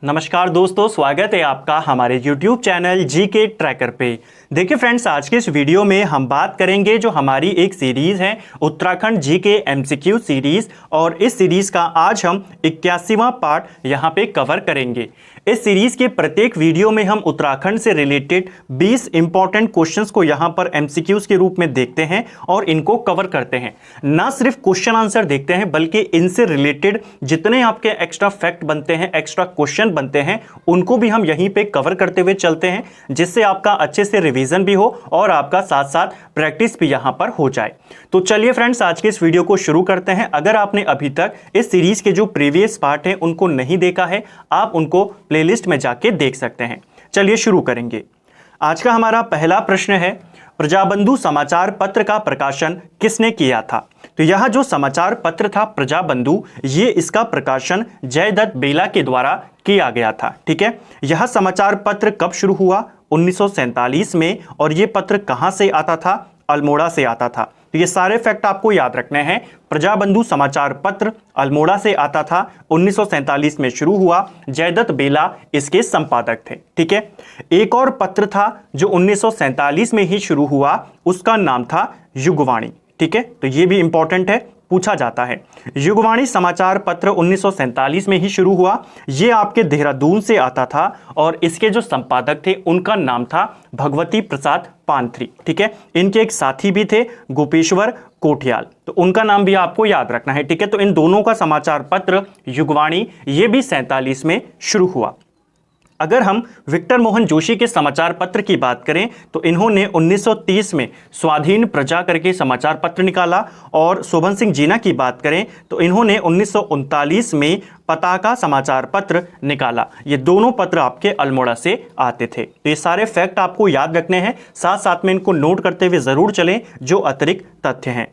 नमस्कार दोस्तों, स्वागत है आपका हमारे YouTube चैनल जीके ट्रैकर पे। देखिए फ्रेंड्स, आज के इस वीडियो में हम बात करेंगे जो हमारी एक सीरीज़ है उत्तराखंड जीके MCQ सीरीज़, और इस सीरीज़ का आज हम 81वां पार्ट यहाँ पे कवर करेंगे। इस सीरीज़ के प्रत्येक वीडियो में हम उत्तराखंड से रिलेटेड 20 इंपॉर्टेंट क्वेश्चंस को यहाँ पर MCQs के रूप में देखते हैं और इनको कवर करते हैं। ना सिर्फ क्वेश्चन आंसर देखते हैं बल्कि इनसे रिलेटेड जितने आपके एक्स्ट्रा फैक्ट बनते हैं, एक्स्ट्रा क्वेश्चन बनते हैं, उनको भी हम यहीं पे कवर करते हुए चलते हैं, जिससे आपका अच्छे से रिवीजन भी हो और आपका साथ साथ प्रैक्टिस भी यहां पर हो जाए। तो चलिए फ्रेंड्स, आज के इस वीडियो को शुरू करते हैं। अगर आपने अभी तक इस सीरीज के जो प्रीवियस पार्ट हैं उनको नहीं देखा है, आप उनको प्लेलिस्ट में जाके देख सकते हैं। चलिए शुरू करेंगे। आज का हमारा पहला प्रश्न है, प्रजाबंधु समाचार पत्र का प्रकाशन किसने किया था? तो यह जो समाचार पत्र था प्रजाबंधु, ये इसका प्रकाशन जयदत्त बेला के द्वारा किया गया था। ठीक है, यह समाचार पत्र कब शुरू हुआ? 1947 में। और ये पत्र कहां से आता था? अल्मोड़ा से आता था। तो ये सारे फैक्ट आपको याद रखने हैं। प्रजाबंधु समाचार पत्र अल्मोड़ा से आता था, 1947 में शुरू हुआ, जयदत्त बेला इसके संपादक थे। ठीक है, एक और पत्र था जो 1947 में ही शुरू हुआ, उसका नाम था युगवाणी। ठीक है, तो ये भी इंपॉर्टेंट है, पूछा जाता है। युगवाणी समाचार पत्र 1947 में ही शुरू हुआ। ये आपके देहरादून से आता था और इसके जो संपादक थे उनका नाम था भगवती प्रसाद पांथरी। ठीक है, इनके एक साथी भी थे गोपेश्वर कोठियाल, तो उनका नाम भी आपको याद रखना है। ठीक है, तो इन दोनों का समाचार पत्र युगवाणी ये भी 47 में शुरू हुआ। अगर हम विक्टर मोहन जोशी के समाचार पत्र की बात करें तो इन्होंने 1930 में स्वाधीन प्रजा करके समाचार पत्र निकाला, और शोभन सिंह जीना की बात करें तो इन्होंने 1939 में पताका समाचार पत्र निकाला। ये दोनों पत्र आपके अल्मोड़ा से आते थे। तो ये सारे फैक्ट आपको याद रखने हैं, साथ साथ में इनको नोट करते हुए जरूर चलें जो अतिरिक्त तथ्य हैं।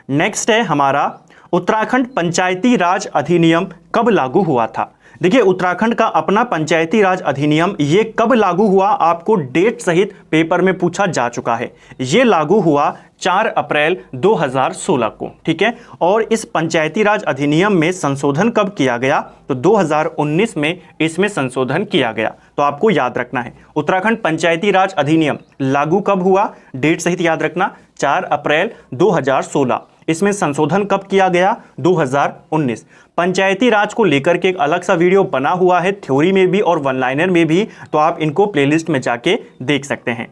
नेक्स्ट है हमारा, उत्तराखंड पंचायती राज अधिनियम कब लागू हुआ था? देखिए, उत्तराखंड का अपना पंचायती राज अधिनियम ये कब लागू हुआ, आपको डेट सहित पेपर में पूछा जा चुका है। ये लागू हुआ 4 अप्रैल 2016 को। ठीक है, और इस पंचायती राज अधिनियम में संशोधन कब किया गया? तो 2019 में इसमें संशोधन किया गया। तो आपको याद रखना है, उत्तराखंड पंचायती राज अधिनियम लागू कब हुआ, डेट सहित याद रखना, 4 अप्रैल 2016। इसमें संशोधन कब किया गया? 2019। पंचायती राज को लेकर के एक अलग सा वीडियो बना हुआ है, थ्योरी में भी और वन लाइनर में भी, तो आप इनको प्लेलिस्ट में जाके देख सकते हैं।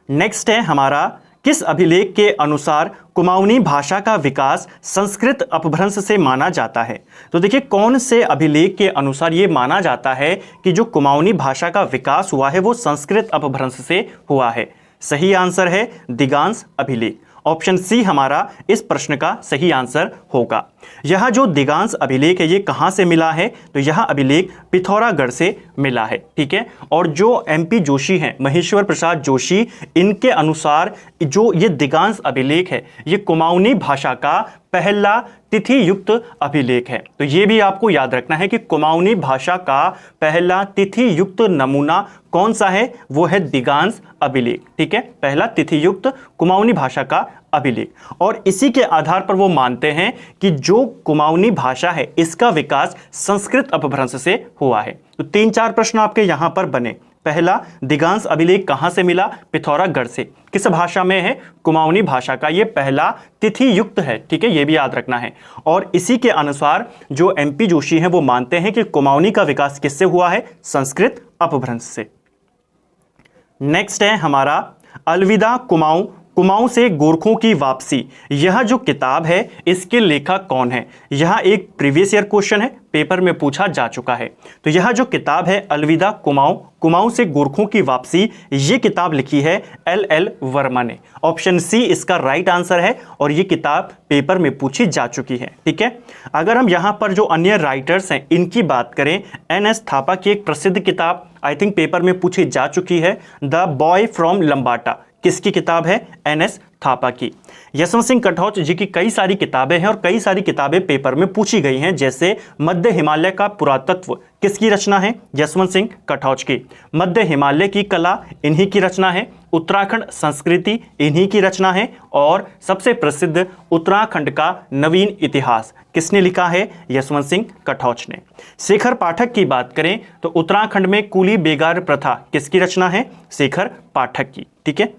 नेक्स्ट है हमारा, किस अभिलेख के अनुसार कुमाऊनी भाषा का विकास संस्कृत अपभ्रंश से माना जाता है? तो देखिए, कौन से अभिलेख के अनुसार ये माना जाता है कि जो कुमाऊनी भाषा का विकास हुआ है वो संस्कृत अपभ्रंश से हुआ है? सही आंसर है दिगांश अभिलेख। ऑप्शन सी हमारा इस प्रश्न का सही आंसर होगा। यह जो दिगांश अभिलेख है ये कहां से मिला है? तो यह अभिलेख पिथौरागढ़ से मिला है। ठीक है, और जो MP जोशी हैं, महेश्वर प्रसाद जोशी, इनके अनुसार जो ये दिगांश अभिलेख है ये कुमाऊनी भाषा का पहला तिथि युक्त अभिलेख है। तो ये भी आपको याद रखना है कि कुमाऊनी भाषा का पहला तिथि युक्त नमूना कौन सा है? वो है दिगांश अभिलेख। ठीक है, पहला तिथि युक्त कुमाऊनी भाषा का अभिलेख, और इसी के आधार पर वो मानते हैं कि जो कुमाऊनी भाषा है इसका विकास संस्कृत अपभ्रंश से हुआ है। तो 3-4 प्रश्न आपके यहां पर बने। पहला, दिगांश अभिलेख कहां से मिला? पिथौरागढ़ से। किस भाषा में है? कुमाऊनी भाषा का ये पहला तिथि युक्त है। ठीक है, ये भी याद रखना है। और इसी के अनुसार जो MP जोशी हैं वो मानते हैं कि कुमाऊनी का विकास किससे हुआ है? संस्कृत अपभ्रंश से। नेक्स्ट है हमारा, अलविदा कुमाऊं, कुमाऊं से गोरखों की वापसी, यह जो किताब है इसके लेखक कौन है? यह एक प्रीवियस ईयर क्वेश्चन है, पेपर में पूछा जा चुका है। तो यह जो किताब है अलविदा कुमाऊं, कुमाऊं से गोरखों की वापसी, ये किताब लिखी है LL वर्मा ने। ऑप्शन सी इसका राइट आंसर है, और ये किताब पेपर में पूछी जा चुकी है। ठीक है, अगर हम यहाँ पर जो अन्य राइटर्स हैं इनकी बात करें, NS थापा की एक प्रसिद्ध किताब आई थिंक पेपर में पूछी जा चुकी है, द बॉय फ्रॉम लंबाटा। किसकी किताब है? NS थापा की। यशवंत सिंह कटौच जी की कई सारी किताबें हैं और कई सारी किताबें पेपर में पूछी गई हैं, जैसे मध्य हिमालय का पुरातत्व किसकी रचना है? यशवंत सिंह कटौच की। मध्य हिमालय की कला इन्हीं की रचना है। उत्तराखंड संस्कृति इन्हीं की रचना है। और सबसे प्रसिद्ध उत्तराखंड का नवीन इतिहास किसने लिखा है? यशवंत सिंह कटौच ने। शेखर पाठक की बात करें तो उत्तराखंड में कुली बेगार प्रथा किसकी रचना है? शेखर पाठक की। ठीक है,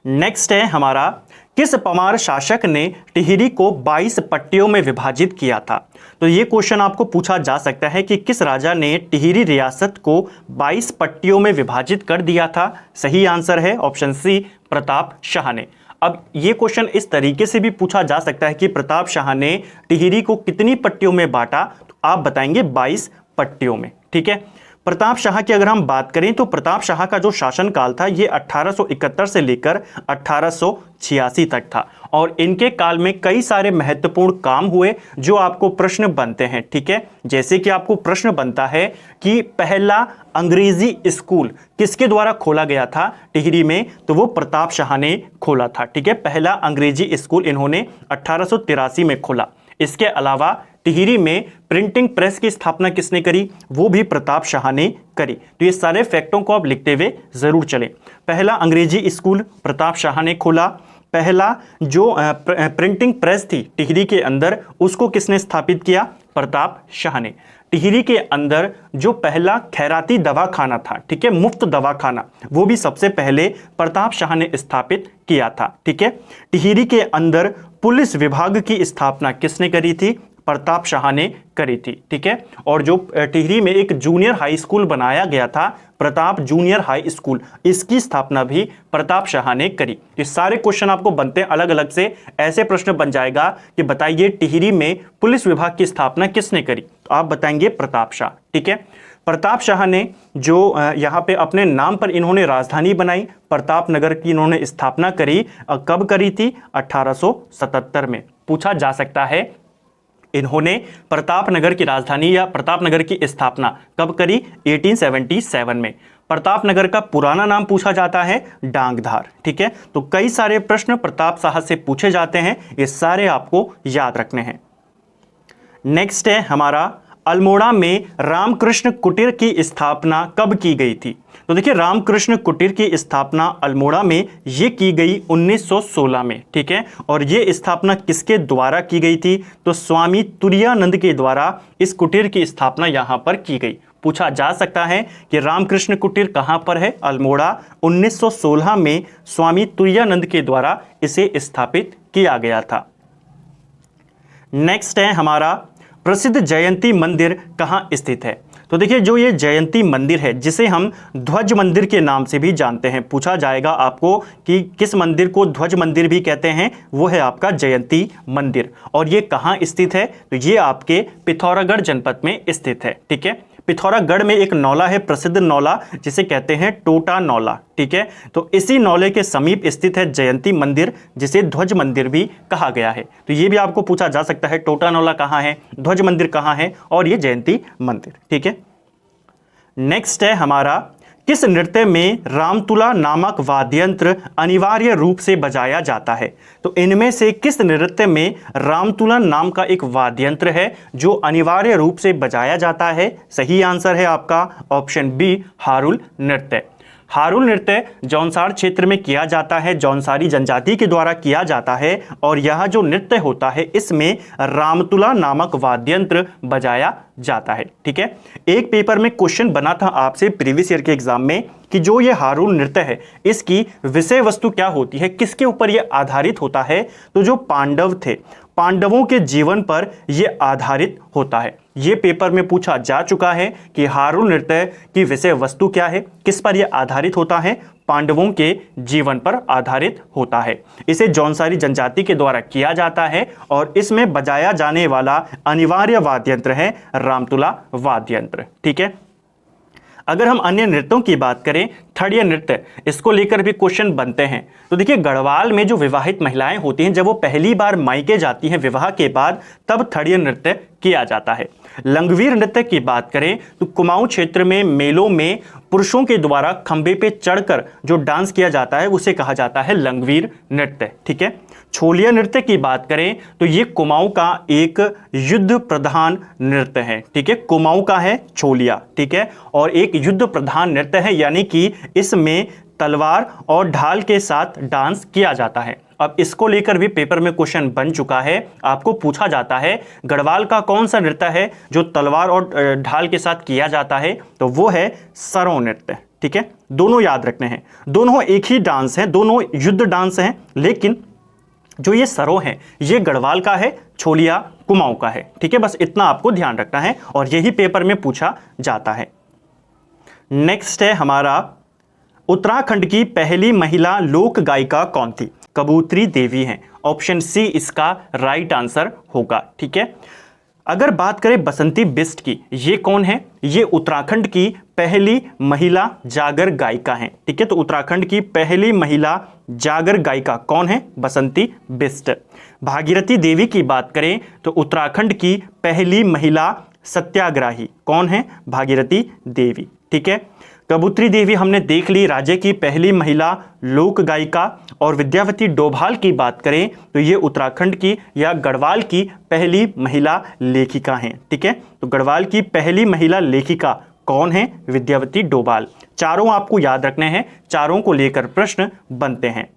नेक्स्ट है हमारा, किस पमार शासक ने टिहरी को 22 पट्टियों में विभाजित किया था? तो ये क्वेश्चन आपको पूछा जा सकता है कि किस राजा ने टिहरी रियासत को 22 पट्टियों में विभाजित कर दिया था? सही आंसर है ऑप्शन सी, प्रताप शाह ने। अब ये क्वेश्चन इस तरीके से भी पूछा जा सकता है कि प्रताप शाह ने टिहरी को कितनी पट्टियों में बांटा? तो आप बताएंगे 22 पट्टियों में। ठीक है, प्रताप शाह की अगर हम बात करें तो प्रताप शाह का जो शासनकाल था ये 1871 से लेकर 1886 तक था और इनके काल में कई सारे महत्वपूर्ण काम हुए जो आपको प्रश्न बनते हैं। ठीक है, जैसे कि आपको प्रश्न बनता है कि पहला अंग्रेजी स्कूल किसके द्वारा खोला गया था टिहरी में? तो वो प्रताप शाह ने खोला था। ठीक है, पहला अंग्रेजी स्कूल इन्होंने 1883 में खोला। इसके अलावा टिहरी में प्रिंटिंग प्रेस की स्थापना किसने करी? वो भी प्रताप शाह ने करी। तो ये सारे फैक्टों को आप लिखते हुए जरूर चलें। पहला अंग्रेजी स्कूल प्रताप शाह ने खोला। पहला जो प्रिंटिंग प्रेस थी टिहरी के अंदर उसको किसने स्थापित किया? प्रताप शाह ने। टिहरी के अंदर जो पहला खैराती दवाखाना था, ठीक है, मुफ्त दवाखाना, वो भी सबसे पहले प्रताप शाह ने स्थापित किया था। ठीक है, टिहरी के अंदर पुलिस विभाग की स्थापना किसने करी थी? प्रताप शाह ने करी थी। ठीक है, और जो टिहरी में एक जूनियर हाई स्कूल बनाया गया था, प्रताप जूनियर हाई स्कूल, इसकी स्थापना भी प्रताप शाह ने करी। ये सारे क्वेश्चन आपको बनते हैं अलग अलग से। ऐसे प्रश्न बन जाएगा कि बताइए टिहरी में पुलिस विभाग की स्थापना किसने करी? तो आप बताएंगे प्रताप शाह। ठीक है, प्रताप शाह ने जो यहाँ पे अपने नाम पर इन्होंने राजधानी बनाई, प्रताप नगर की इन्होंने स्थापना करी। कब करी थी? 1877 में। पूछा जा सकता है इन्होंने प्रताप नगर की राजधानी या प्रताप नगर की स्थापना कब करी? 1877 में। प्रताप नगर का पुराना नाम पूछा जाता है डांगधार। ठीक है, तो कई सारे प्रश्न प्रताप शाह से पूछे जाते हैं, ये सारे आपको याद रखने हैं। नेक्स्ट है हमारा, अल्मोड़ा में रामकृष्ण कुटीर की स्थापना कब की गई थी? तो देखिए, रामकृष्ण कुटीर की स्थापना अल्मोड़ा में ये की गई 1916 में। ठीक है, और ये स्थापना किसके द्वारा की गई थी? तो स्वामी तुरानंद के द्वारा इस कुटीर की स्थापना यहाँ पर की गई। पूछा जा सकता है कि रामकृष्ण कुटीर कहाँ पर है? अल्मोड़ा। 1916 में स्वामी तुरानंद के द्वारा इसे स्थापित किया गया था। नेक्स्ट है हमारा, प्रसिद्ध जयंती मंदिर कहाँ स्थित है? तो देखिए, जो ये जयंती मंदिर है जिसे हम ध्वज मंदिर के नाम से भी जानते हैं, पूछा जाएगा आपको कि किस मंदिर को ध्वज मंदिर भी कहते हैं, वो है आपका जयंती मंदिर। और ये कहाँ स्थित है? तो ये आपके पिथौरागढ़ जनपद में स्थित है। ठीक है, पिथौरागढ़ में एक नौला है, प्रसिद्ध नौला, जिसे कहते हैं टोटा नौला। ठीक है, तो इसी नौले के समीप स्थित है जयंती मंदिर, जिसे ध्वज मंदिर भी कहा गया है। तो ये भी आपको पूछा जा सकता है, टोटा नौला कहाँ है, ध्वज मंदिर कहाँ है, और ये जयंती मंदिर। ठीक है, नेक्स्ट है हमारा, किस नृत्य में रामतुला नामक वाद्ययंत्र अनिवार्य रूप से बजाया जाता है? तो इनमें से किस नृत्य में रामतुला नाम का एक वाद्ययंत्र है जो अनिवार्य रूप से बजाया जाता है? सही आंसर है आपका ऑप्शन बी, हारुल नृत्य। हारुल नृत्य जौनसार क्षेत्र में किया जाता है, जौनसारी जनजाति के द्वारा किया जाता है, और यह जो नृत्य होता है इसमें रामतुला नामक वाद्ययंत्र बजाया जाता है। ठीक है, एक पेपर में क्वेश्चन बना था आपसे प्रीवियस ईयर के एग्जाम में कि जो ये हारुल नृत्य है इसकी विषय वस्तु क्या होती है, किसके ऊपर ये आधारित होता है? तो जो पांडव थे, पांडवों के जीवन पर यह आधारित होता है। ये पेपर में पूछा जा चुका है कि हारुल नृत्य की विषय वस्तु क्या है, किस पर यह आधारित होता है? पांडवों के जीवन पर आधारित होता है। इसे जौनसारी जनजाति के द्वारा किया जाता है और इसमें बजाया जाने वाला अनिवार्य वाद्ययंत्र है रामतुला वाद्ययंत्र। ठीक है, अगर हम अन्य नृत्यों की बात करें, थड़िया नृत्य, इसको लेकर भी क्वेश्चन बनते हैं। तो देखिए, गढ़वाल में जो विवाहित महिलाएं होती हैं, जब वो पहली बार मायके जाती हैं विवाह के बाद, तब थड़िया नृत्य किया जाता है। लंगवीर नृत्य की बात करें तो कुमाऊं क्षेत्र में मेलों में पुरुषों के द्वारा खंबे पे चढ़कर जो डांस किया जाता है उसे कहा जाता है लंगवीर नृत्य। ठीक है, छोलिया नृत्य की बात करें तो ये कुमाऊं का एक युद्ध प्रधान नृत्य है। ठीक है, कुमाऊं का है छोलिया। ठीक है, और एक युद्ध प्रधान नृत्य है, यानी कि इसमें तलवार और ढाल के साथ डांस किया जाता है। अब इसको लेकर भी पेपर में क्वेश्चन बन चुका है, आपको पूछा जाता है गढ़वाल का कौन सा नृत्य है जो तलवार और ढाल के साथ किया जाता है, तो वो है सरो नृत्य। ठीक है, दोनों याद रखने हैं, दोनों एक ही डांस है, दोनों युद्ध डांस हैं, लेकिन जो ये सरो है ये गढ़वाल का है, छोलिया कुमाऊं का है। ठीक है, बस इतना आपको ध्यान रखना है और यही पेपर में पूछा जाता है। नेक्स्ट है हमारा, उत्तराखंड की पहली महिला लोक गायिका कौन थी? कबूतरी देवी हैं। ऑप्शन सी इसका राइट आंसर होगा। ठीक है, अगर बात करें बसंती बिष्ट की, ये कौन है? ये उत्तराखंड की पहली महिला जागर गायिका हैं। ठीक है, तो उत्तराखंड की पहली महिला जागर गायिका कौन है? बसंती बिष्ट। भागीरथी देवी की बात करें तो उत्तराखंड की पहली महिला सत्याग्रही कौन है? भागीरथी देवी। ठीक है, कबूतरी देवी हमने देख ली, राज्य की पहली महिला लोक गायिका। और विद्यावती डोभाल की बात करें तो ये उत्तराखंड की या गढ़वाल की पहली महिला लेखिका हैं। ठीक है, तो गढ़वाल की पहली महिला लेखिका कौन है? विद्यावती डोभाल। चारों आपको याद रखने हैं, चारों को लेकर प्रश्न बनते हैं।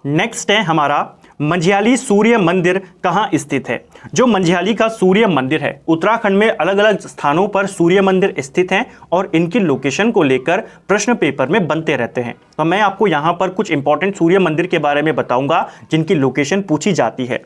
नेक्स्ट है हमारा, मंझियाली सूर्य मंदिर कहाँ स्थित है? जो मंझियाली का सूर्य मंदिर है, उत्तराखंड में अलग अलग स्थानों पर सूर्य मंदिर स्थित हैं और इनकी लोकेशन को लेकर प्रश्न पेपर में बनते रहते हैं। तो मैं आपको यहाँ पर कुछ इंपॉर्टेंट सूर्य मंदिर के बारे में बताऊंगा जिनकी लोकेशन पूछी जाती है।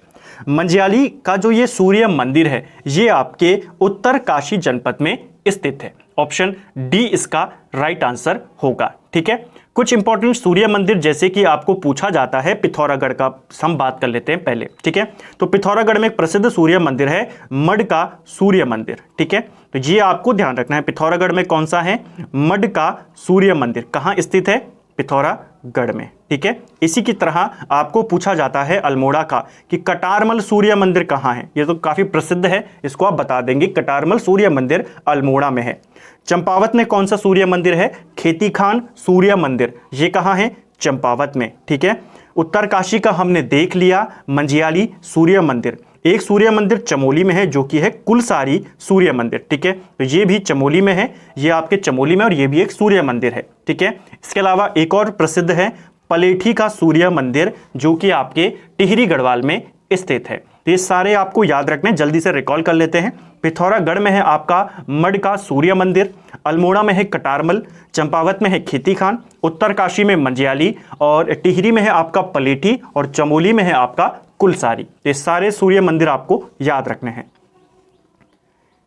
मंझियाली का जो ये सूर्य मंदिर है ये आपके उत्तरकाशी जनपद में स्थित है। ऑप्शन डी इसका राइट आंसर होगा। ठीक है, कुछ इंपॉर्टेंट सूर्य मंदिर जैसे कि आपको पूछा जाता है, पिथौरागढ़ का हम बात कर लेते हैं पहले। ठीक है, तो पिथौरागढ़ में एक प्रसिद्ध सूर्य मंदिर है मड का सूर्य मंदिर। ठीक है, तो ये आपको ध्यान रखना है, पिथौरागढ़ में कौन सा है? मड का सूर्य मंदिर कहाँ स्थित है? पिथौरागढ़ में। ठीक है, इसी की तरह आपको पूछा जाता है अल्मोड़ा का कि कटारमल सूर्य मंदिर कहाँ है? ये तो काफी प्रसिद्ध है, इसको आप बता देंगे, कटारमल सूर्य मंदिर अल्मोड़ा में है। चंपावत में कौन सा सूर्य मंदिर है? खेती खान सूर्य मंदिर, ये कहाँ है? चंपावत में। ठीक है, उत्तरकाशी का हमने देख लिया, मंझियाली सूर्य मंदिर। एक सूर्य मंदिर चमोली में है जो कि है कुलसारी सूर्य मंदिर। ठीक है, तो ये भी चमोली में है, ये आपके चमोली में, और ये भी एक सूर्य मंदिर है। ठीक है, इसके अलावा एक और प्रसिद्ध है पलेठी का सूर्य मंदिर जो कि आपके टिहरी गढ़वाल में स्थित है। तो ये सारे आपको याद रखने, जल्दी से रिकॉल कर लेते हैं। पिथौरागढ़ में है आपका मड का सूर्य मंदिर, अल्मोड़ा में है कटारमल, चंपावत में है खेती खान, उत्तरकाशी में मंझियाली, और टिहरी में है आपका पलेठी, और चमोली में है आपका कुलसारी। ये सारे सूर्य मंदिर आपको याद रखने हैं।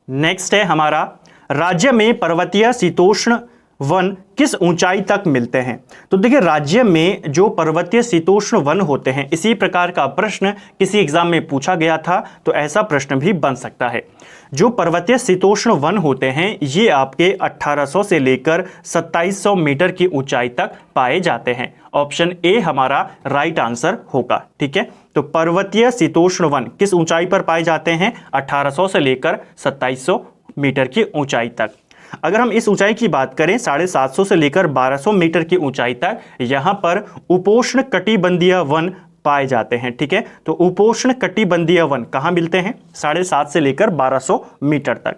नेक्स्ट है हमारा, राज्य में पर्वतीय शीतोष्ण वन किस ऊंचाई तक मिलते हैं? तो देखिए, राज्य में जो पर्वतीय शीतोष्ण वन होते हैं, इसी प्रकार का प्रश्न किसी एग्जाम में पूछा गया था, तो ऐसा प्रश्न भी बन सकता है। जो पर्वतीय शीतोष्ण वन होते हैं ये आपके 1800 से लेकर 2700 मीटर की ऊंचाई तक पाए जाते हैं। ऑप्शन ए हमारा राइट आंसर होगा। ठीक है, तो पर्वतीय शीतोष्ण वन किस ऊंचाई पर पाए जाते हैं? 1800 से लेकर 2700 मीटर की ऊंचाई तक। अगर हम इस ऊंचाई की बात करें 750 से लेकर 1200 मीटर की ऊंचाई तक, यहां पर उपोष्ण कटिबंधीय वन पाए जाते हैं। ठीक है, तो उपोष्ण कटिबंधीय वन कहां मिलते हैं? 750 से लेकर 1200 मीटर तक।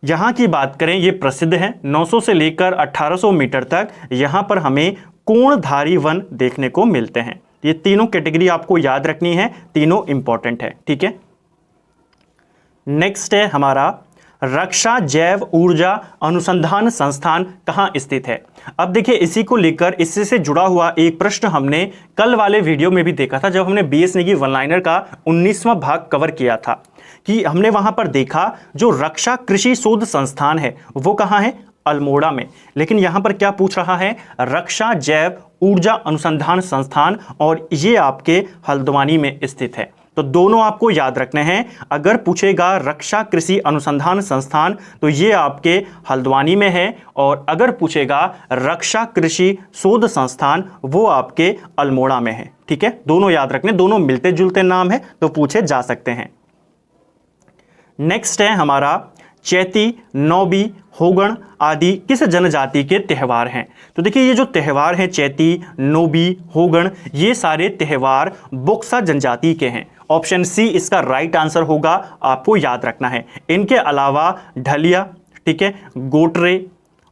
यहां की बात करें ये प्रसिद्ध है, 900 से लेकर 1800 मीटर तक यहां पर हमें कोणधारी वन देखने को मिलते हैं। ये तीनों कैटेगरी आपको याद रखनी है, तीनों इंपॉर्टेंट है। ठीक है, नेक्स्ट है हमारा, रक्षा जैव ऊर्जा अनुसंधान संस्थान कहाँ स्थित है? अब देखिए, इसी को लेकर इससे से जुड़ा हुआ एक प्रश्न हमने कल वाले वीडियो में भी देखा था, जब हमने बीएस नेगी वन लाइनर का 19वां भाग कवर किया था, कि हमने वहां पर देखा जो रक्षा कृषि शोध संस्थान है वो कहाँ है? अल्मोड़ा में। लेकिन यहां पर क्या पूछ रहा है? रक्षा जैव ऊर्जा अनुसंधान संस्थान, और ये आपके हल्द्वानी में स्थित है। तो दोनों आपको याद रखने हैं। अगर पूछेगा रक्षा कृषि अनुसंधान संस्थान तो ये आपके हल्द्वानी में है, और अगर पूछेगा रक्षा कृषि शोध संस्थान वो आपके अल्मोड़ा में है। ठीक है, दोनों याद रखने, दोनों मिलते जुलते नाम है तो पूछे जा सकते हैं। नेक्स्ट है हमारा, चैती, नौबी, होगण आदि किस जनजाति के त्यौहार हैं? तो देखिए, ये जो त्यौहार हैं चैती, नोबी, होगण, ये सारे त्यौहार बोक्सा जनजाति के हैं। ऑप्शन सी इसका राइट आंसर होगा, आपको याद रखना है। इनके अलावा ढलिया, ठीक है, गोटरे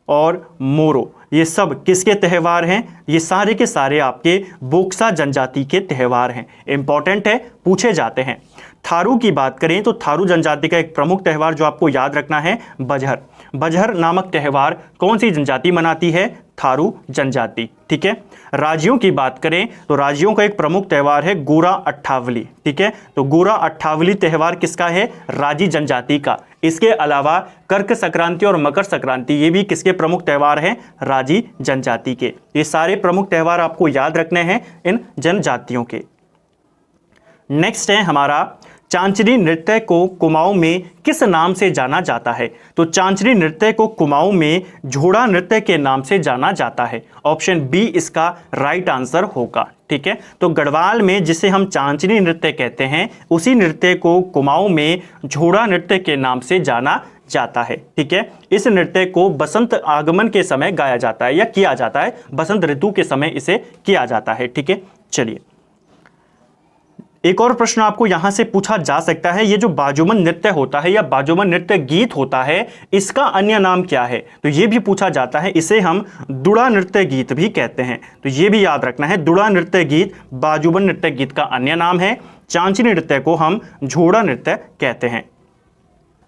और मोरो, ये सब किसके त्यौहार हैं? ये सारे के सारे आपके बोक्सा जनजाति के त्यौहार हैं, इंपॉर्टेंट है, पूछे जाते हैं। थारू की बात करें तो थारू जनजाति का एक प्रमुख त्यौहार जो आपको याद रखना है, बजहर। बजहर नामक त्यौहार कौन सी जनजाति मनाती है? थारू जनजाति, ठीक है। राज्यों की बात करें तो राज्यों का एक प्रमुख त्यौहार है गोरा अट्ठावली, ठीक है। तो गोरा अट्ठावली त्यौहार किसका है? राजी जनजाति का। इसके अलावा कर्क संक्रांति और मकर संक्रांति, ये भी किसके प्रमुख त्यौहार हैं? राजी जनजाति के। ये सारे प्रमुख त्यौहार आपको याद रखने हैं इन जनजातियों के। नेक्स्ट है हमारा चांचरी नृत्य को कुमाऊं में किस नाम से जाना जाता है? तो चांचरी नृत्य को कुमाऊं में झोड़ा नृत्य के नाम से जाना जाता है। ऑप्शन बी इसका राइट आंसर होगा, ठीक है। तो गढ़वाल में जिसे हम चांचरी नृत्य कहते हैं, उसी नृत्य को कुमाऊं में झोड़ा नृत्य के नाम से जाना जाता है, ठीक है। इस नृत्य को बसंत आगमन के समय गाया जाता है या किया जाता है, बसंत ऋतु के समय इसे किया जाता है, ठीक है। चलिए, एक और प्रश्न आपको यहां से पूछा जा सकता है, ये जो बाजुमन नृत्य होता है या बाजुमन नृत्य गीत होता है, इसका अन्य नाम क्या है? तो ये भी पूछा जाता है, इसे हम दुड़ा नृत्य गीत भी कहते हैं। तो ये भी याद रखना है, दुड़ा नृत्य गीत बाजुमन नृत्य गीत का अन्य नाम है। चांचरी नृत्य को हम झोड़ा नृत्य कहते हैं।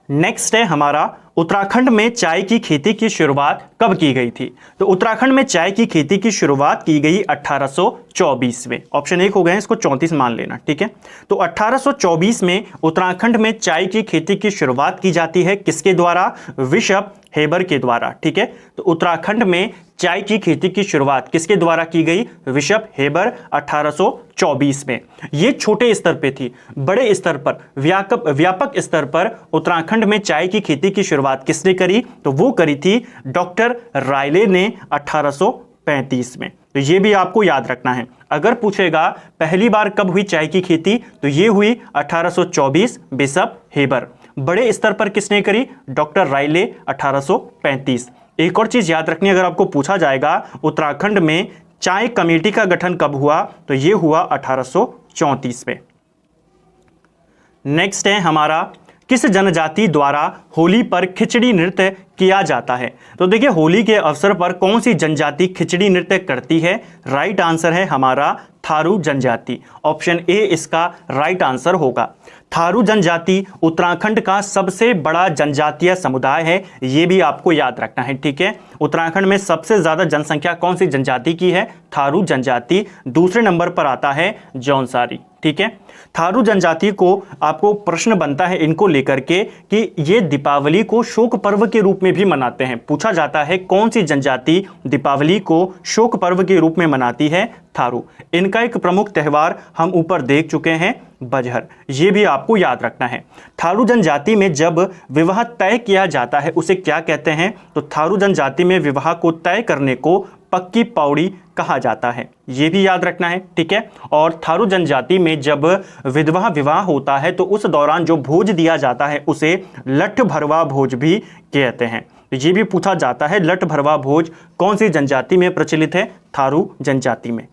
नेक्स्ट है हमारा उत्तराखंड में चाय की खेती की शुरुआत कब की गई थी? तो उत्तराखंड में चाय की खेती की शुरुआत की गई 1824 में। ऑप्शन 1 हो गए, इसको 34 मान लेना, ठीक है। तो 1824 में उत्तराखंड में चाय की खेती की शुरुआत की जाती है, किसके द्वारा? बिशप हेबर के द्वारा, ठीक है। तो उत्तराखंड में चाय की खेती की शुरुआत किसके द्वारा की गई? बिशप हेबर 1824 में। ये छोटे स्तर पे थी, बड़े स्तर पर व्यापक स्तर पर उत्तराखंड में चाय की खेती की शुरुआत किसने करी? तो वो करी थी डॉक्टर रायले ने 1835 में। तो ये भी आपको याद रखना है। अगर पूछेगा पहली बार कब हुई चाय की खेती, तो ये हुई 1824, बिशप हेबर। बड़े स्तर पर किसने करी? डॉक्टर रायले 1835। एक और चीज याद रखनी, अगर आपको पूछा जाएगा उत्तराखंड में चाय कमेटी का गठन कब हुआ, तो ये हुआ 1834 में। नेक्स्ट है हमारा किस जनजाति द्वारा होली पर खिचड़ी नृत्य किया जाता है? तो देखिए, होली के अवसर पर कौन सी जनजाति खिचड़ी नृत्य करती है? राइट आंसर है हमारा थारू जनजाति। ऑप्शन ए इसका राइट आंसर होगा। थारू जनजाति उत्तराखंड का सबसे बड़ा जनजातीय समुदाय है, ये भी आपको याद रखना है, ठीक है। उत्तराखंड में सबसे ज्यादा जनसंख्या कौन सी जनजाति की है? थारू जनजाति। दूसरे नंबर पर आता है जौनसारी, ठीक है। थारू जनजाति को आपको प्रश्न बनता है इनको लेकर के कि ये दीपावली को शोक पर्व के रूप में भी मनाते हैं। पूछा जाता है कौन सी जनजाति दीपावली को शोक पर्व के रूप में मनाती है? थारू। इनका एक प्रमुख त्यौहार हम ऊपर देख चुके हैं, बजहर। ये भी आपको याद रखना है। थारू जनजाति में जब विवाह तय किया जाता है उसे क्या कहते हैं? तो थारू जनजाति में विवाह को तय करने को पक्की पौड़ी कहा जाता है, ये भी याद रखना है, ठीक है। और थारू जनजाति में जब विधवा विवाह होता है तो उस दौरान जो भोज दिया जाता है उसे लठ भरवा भोज भी कहते हैं। तो ये भी पूछा जाता है लठ भरवा भोज कौन सी जनजाति में प्रचलित है? थारू जनजाति में।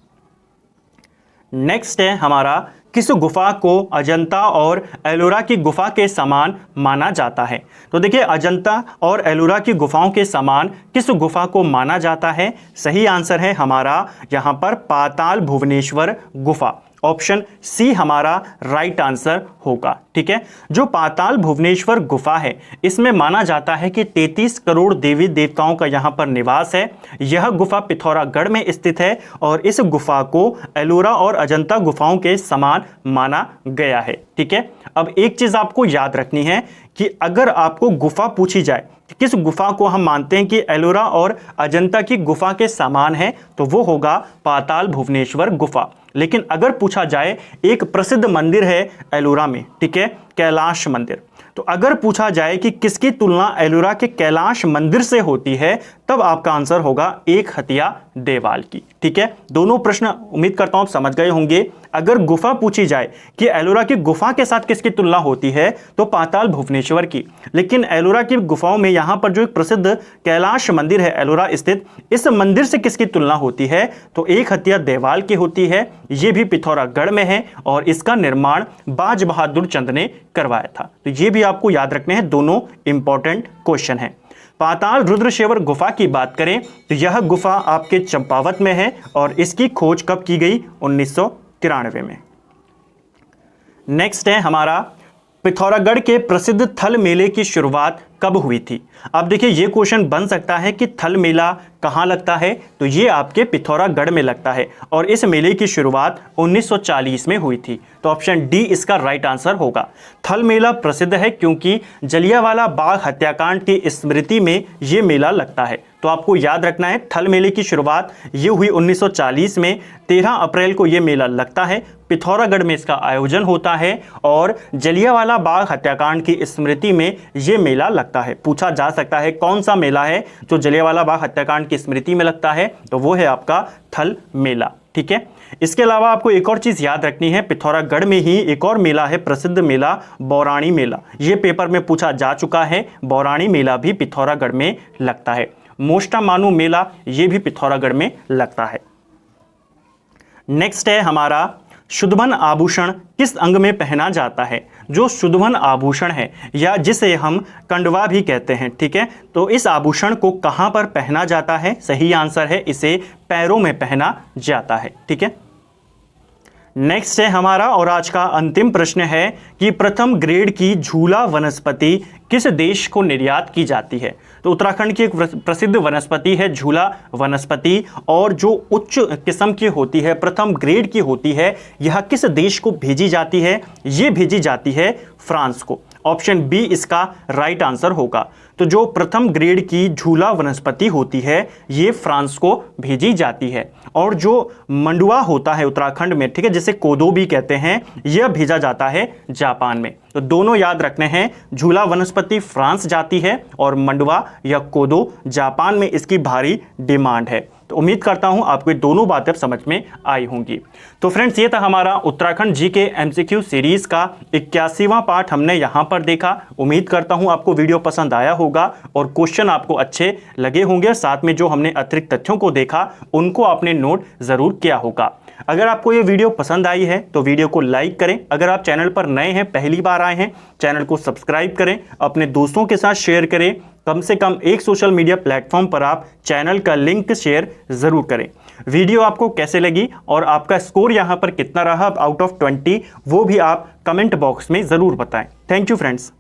नेक्स्ट है हमारा किस गुफा को अजंता और एलोरा की गुफा के समान माना जाता है? तो देखिए, अजंता और एलोरा की गुफाओं के समान किस गुफा को माना जाता है? सही आंसर है हमारा यहाँ पर पाताल भुवनेश्वर गुफा। ऑप्शन सी हमारा राइट आंसर होगा, ठीक है। जो पाताल भुवनेश्वर गुफा है, इसमें माना जाता है कि 33 करोड़ देवी देवताओं का यहाँ पर निवास है। यह गुफा पिथौरागढ़ में स्थित है और इस गुफा को एलोरा और अजंता गुफाओं के समान माना गया है, ठीक है। अब एक चीज आपको याद रखनी है कि अगर आपको गुफा पूछी जाए किस गुफा को हम मानते हैं कि एलोरा और अजंता की गुफा के समान है, तो वो होगा पाताल भुवनेश्वर गुफा। लेकिन अगर पूछा जाए एक प्रसिद्ध मंदिर है एलोरा में, ठीक है, कैलाश मंदिर, तो अगर पूछा जाए कि किसकी तुलना एलोरा के कैलाश मंदिर से होती है, तब आपका आंसर होगा एक हथिया देवाल की, ठीक है। दोनों प्रश्न उम्मीद करता हूं आप समझ गए होंगे। अगर गुफा पूछी जाए कि एलोरा की गुफा के साथ किसकी तुलना होती है, तो पाताल भुवनेश्वर की। लेकिन एलोरा की गुफाओं में यहां पर जो एक प्रसिद्ध कैलाश मंदिर है एलोरा स्थित, इस मंदिर से किसकी तुलना होती है? तो एक हथिया देवाल की होती है। यह भी पिथौरागढ़ में है और इसका निर्माण बाज बहादुर चंद ने करवाया था। तो ये भी आपको याद रखने हैं, दोनों इंपॉर्टेंट क्वेश्चन है। पाताल रुद्रशेवर गुफा की बात करें तो यह गुफा आपके चंपावत में है और इसकी खोज कब की गई? 1993 में। नेक्स्ट है हमारा पिथौरागढ़ के प्रसिद्ध थल मेले की शुरुआत कब हुई थी? अब देखिए ये क्वेश्चन बन सकता है कि थल मेला कहाँ लगता है, तो ये आपके पिथौरागढ़ में लगता है और इस मेले की शुरुआत 1940 में हुई थी। तो ऑप्शन डी इसका राइट आंसर होगा। थल मेला प्रसिद्ध है क्योंकि जलियांवाला बाग हत्याकांड की स्मृति में ये मेला लगता है। तो आपको याद रखना है थल मेले की शुरुआत ये हुई 1940 में, 13 अप्रैल को ये मेला लगता है, पिथौरागढ़ में इसका आयोजन होता है और जलियांवाला बाग हत्याकांड की स्मृति में ये मेला लगता है। पूछा जा सकता है कौन सा मेला है जो जलियांवाला बाग हत्याकांड की स्मृति में लगता है, तो वो है आपका थल मेला। ठीक है, इसके अलावा आपको एक और चीज याद रखनी है, पिथौरागढ़ में ही एक और मेला है, प्रसिद्ध मेला बौराणी मेला। ये पेपर में पूछा जा चुका है, बौराणी मेला भी पिथौरागढ़ में लगता है। मोष्टा मानू मेला ये भी पिथौरागढ़ में लगता है। नेक्स्ट है हमारा शुद्धबन आभूषण किस अंग में पहना जाता है? जो शुद्धबन आभूषण है या जिसे हम कंडवा भी कहते हैं, ठीक है, तो इस आभूषण को कहां पर पहना जाता है? सही आंसर है इसे पैरों में पहना जाता है। ठीक है, नेक्स्ट है हमारा और आज का अंतिम प्रश्न है कि प्रथम ग्रेड की झूला वनस्पति किस देश को निर्यात की जाती है? तो उत्तराखंड की एक प्रसिद्ध वनस्पति है झूला वनस्पति, और जो उच्च किस्म की होती है, प्रथम ग्रेड की होती है, यह किस देश को भेजी जाती है? ये भेजी जाती है फ्रांस को। ऑप्शन बी इसका राइट आंसर होगा। तो जो प्रथम ग्रेड की झूला वनस्पति होती है ये फ्रांस को भेजी जाती है, और जो मंडुआ होता है उत्तराखंड में, ठीक है, जिसे कोदो भी कहते हैं, यह भेजा जाता है जापान में। तो दोनों याद रखने हैं, झूला वनस्पति फ्रांस जाती है और मंडुआ या कोदो जापान में इसकी भारी डिमांड है। तो उम्मीद करता हूं आपको ये दोनों बातें अब समझ में आई होंगी। तो फ्रेंड्स ये था हमारा उत्तराखंड जीके एमसीक्यू सीरीज का 81वां पार्ट हमने यहां पर देखा। उम्मीद करता हूं आपको वीडियो पसंद आया होगा और क्वेश्चन आपको अच्छे लगे होंगे, साथ में जो हमने अतिरिक्त तथ्यों को देखा उनको आपने नोट जरूर किया होगा। अगर आपको ये वीडियो पसंद आई है तो वीडियो को लाइक करें। अगर आप चैनल पर नए हैं, पहली बार आए हैं, चैनल को सब्सक्राइब करें, अपने दोस्तों के साथ शेयर करें। कम से कम एक सोशल मीडिया प्लेटफॉर्म पर आप चैनल का लिंक शेयर जरूर करें। वीडियो आपको कैसे लगी और आपका स्कोर यहाँ पर कितना रहा आउट ऑफ 20, वो भी आप कमेंट बॉक्स में जरूर बताएं। Thank you friends.